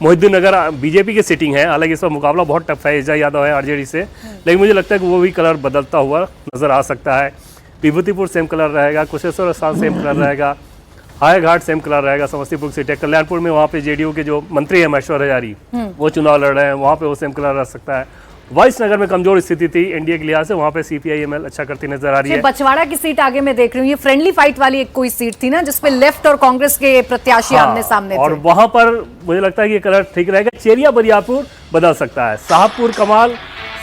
Mohiuddin Nagar BJP की seating है, हालांकि इस पर मुकाबला बहुत टफ है एजाज यादव है आरजेडी से, लेकिन मुझे लगता है कि वो भी कलर बदलता हुआ नजर आ सकता है। विभूतिपुर सेम कलर रहेगा, कुशेश्वर स्थान सेम कलर रहेगा, हायाघाट सेम कलर रहेगा, समस्तीपुर सीट है, कल्याणपुर में वहाँ पे जेडीयू के जो मंत्री है महेश्वर हजारी वो चुनाव लड़ रहे हैं, वहाँ पे वो सेम कलर रह सकता है। वाइस नगर में कमजोर स्थिति थी एनडीए के लिहाज से, वहाँ पे सीपीआई-एमएल अच्छा करती नजर आ रही है। बछवाड़ा की सीट आगे मैं देख रही हूँ, ये फ्रेंडली फाइट वाली एक कोई सीट थी ना जिसपे लेफ्ट और कांग्रेस के प्रत्याशी आमने सामने और थे। वहां पर मुझे लगता है कि ये कलर ठीक रहेगा। चेरिया बरियारपुर बदल सकता है, साहबपुर कमाल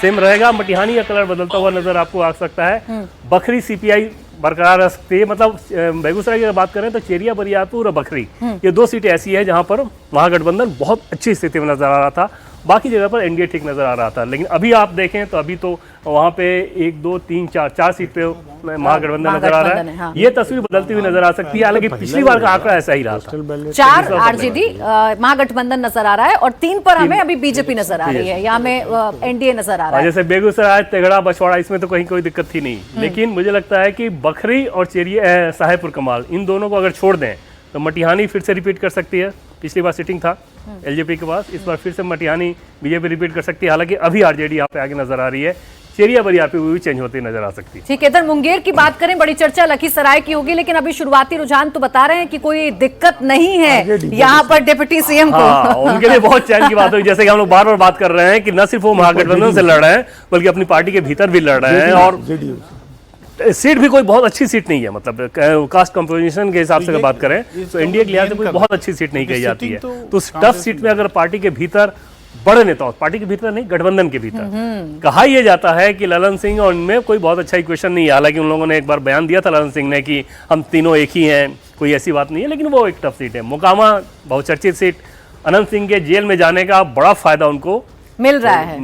सेम रहेगा, मटिहानी का कलर बदलता हुआ नजर आपको आ सकता है। बखरी सीपीआई बरकरार रह सकती है। मतलब बेगूसराय की अगर बात करें तो चेरिया बरियारपुर और बखरी ये दो सीटें ऐसी है जहां पर महागठबंधन बहुत अच्छी स्थिति में नजर आ रहा था, बाकी जगह पर एनडीए ठीक नजर आ रहा था। लेकिन अभी आप देखें तो अभी तो वहां पे 1 2 3 4 सीट पे महागठबंधन नजर आ रहा है। हाँ। ये तस्वीर बदलती हुई नजर आ सकती है, हालांकि पिछली बार का आंकड़ा ऐसा ही रहा था। 4 आरजेडी महागठबंधन नजर आ रहा है और 3 पर हमें अभी बीजेपी नजर आ रही है, यहाँ में एनडीए नजर आ रहा है। जैसे बेगूसराय, तेघड़ा, बछवाड़ा इसमें तो कहीं कोई दिक्कत थी नहीं, लेकिन मुझे लगता है कि बखरी और चेरिया साहेबपुर कमाल इन दोनों को अगर छोड़ दें तो मटिहानी फिर से रिपीट कर सकती है। पिछली बार सिटिंग था एलजेपी के पास, इस बार फिर से मटिहानी बीजेपी रिपीट कर सकती है। हालांकि अभी आरजेडी यहाँ पे आगे नजर आ रही है, चेरिया बरियारपुर भी चेंज होती नजर आ सकती है। ठीक है, इधर मुंगेर की बात करें, बड़ी चर्चा लखीसराय की होगी, लेकिन अभी शुरुआती रुझान तो बता रहे हैं कि कोई दिक्कत नहीं है यहाँ पर डिप्टी सीएम को। हाँ, उनके लिए बहुत चैन की बात होगी। जैसे कि हम लोग बार बार बात कर रहे हैं कि न सिर्फ वो महागठबंधन से लड़ रहे हैं बल्कि अपनी पार्टी के भीतर भी लड़ रहे हैं, और सीट भी कोई बहुत अच्छी सीट नहीं है। मतलब कास्ट कंपोजिशन के हिसाब से अगर बात करें तो एनडीए के लिहाज से कोई बहुत अच्छी सीट नहीं कही जाती है। तो टफ सीट में अगर पार्टी के भीतर बड़े नेता, पार्टी के भीतर नहीं गठबंधन के भीतर, कहा यह जाता है कि ललन सिंह और उनमें कोई बहुत अच्छा इक्वेशन नहीं है। हालांकि उन लोगों ने एक बार बयान दिया था ललन सिंह ने कि हम तीनों एक ही हैं, कोई ऐसी बात नहीं है, लेकिन वो एक टफ सीट है। मोकामा बहुचर्चित सीट, अनंत सिंह के जेल में जाने का बड़ा फायदा उनको मिल रहा है।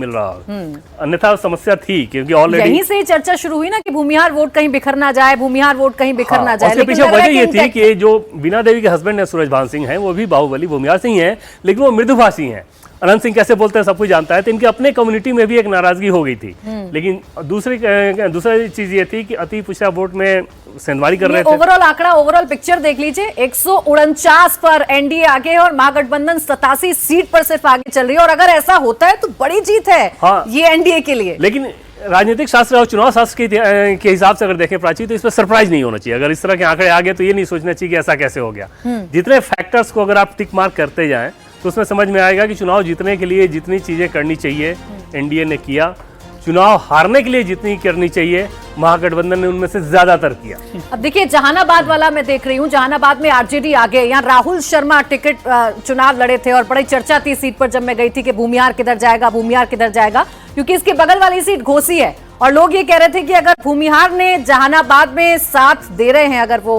अन्यथा समस्या थी, क्योंकि ऑलरेडी यहीं से ही चर्चा शुरू हुई ना कि भूमिहार वोट कहीं बिखर ना जाए, भूमिहार वोट कहीं बिखर ना जाए। उसके पीछे वजह ये थी कि जो बीना देवी के हस्बैंड है सूरजभान सिंह हैं, वो भी बाहुबली भूमिहार सिंह हैं, लेकिन वो मृदुभाषी हैं। अनंत सिंह कैसे बोलते हैं सब कुछ जानता है, तो इनके अपने कम्युनिटी में भी एक नाराजगी हो गई थी। लेकिन दूसरी चीज ये थी कि अति पिछड़ा वोट में सेंधमारी कर रहे थे। ओवरऑल आंकड़ा, ओवरऑल पिक्चर देख लीजिए, 149 पर एनडीए आगे और महागठबंधन 87 सीट पर सिर्फ आगे चल रही है। और अगर ऐसा होता है तो बड़ी जीत है ये एनडीए के लिए। लेकिन राजनीतिक शास्त्र और चुनाव शास्त्र के हिसाब से अगर देखें प्राची, तो इस पर सरप्राइज नहीं होना चाहिए। अगर इस तरह के आंकड़े आ गए तो ये नहीं सोचना चाहिए कि ऐसा कैसे हो गया। जितने फैक्टर्स को अगर आप टिक मार्क करते जाएं तो उसमें समझ में आएगा कि चुनाव जीतने के लिए जितनी चीजें करनी चाहिए एनडीए ने किया, चुनाव हारने के लिए जितनी करनी चाहिए महागठबंधन ने उनमें से ज्यादातर किया। अब देखिए जहानाबाद वाला मैं देख रही हूँ, जहानाबाद में आरजेडी आगे, यहाँ राहुल शर्मा टिकट चुनाव लड़े थे और बड़ी चर्चा थी सीट पर जब मैं गई थी कि भूमिहार किधर जाएगा, भूमिहार किधर जाएगा, क्योंकि इसके बगल वाली सीट घोसी है। और लोग ये कह रहे थे कि अगर भूमिहार ने जहानाबाद में साथ दे रहे हैं अगर वो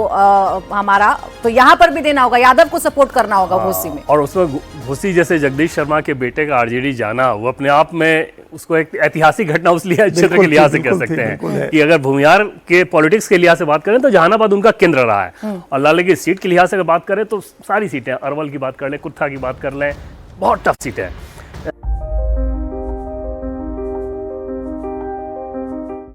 हमारा, तो यहाँ पर भी देना होगा, यादव को सपोर्ट करना होगा घोसी में। और उसमें घोसी जैसे जगदीश शर्मा के बेटे का आरजेडी जाना, वो अपने आप में उसको एक ऐतिहासिक घटना उस क्षेत्र के लिहाज से कह सकते हैं कि अगर भूमिहार के पॉलिटिक्स के लिहाज से बात करें तो जहानाबाद उनका केंद्र रहा है। और लाले की सीट के लिहाज से अगर बात करें तो सारी सीटें, अरवल की बात कर लें, कुत्था की बात कर लें, बहुत टफ सीट है।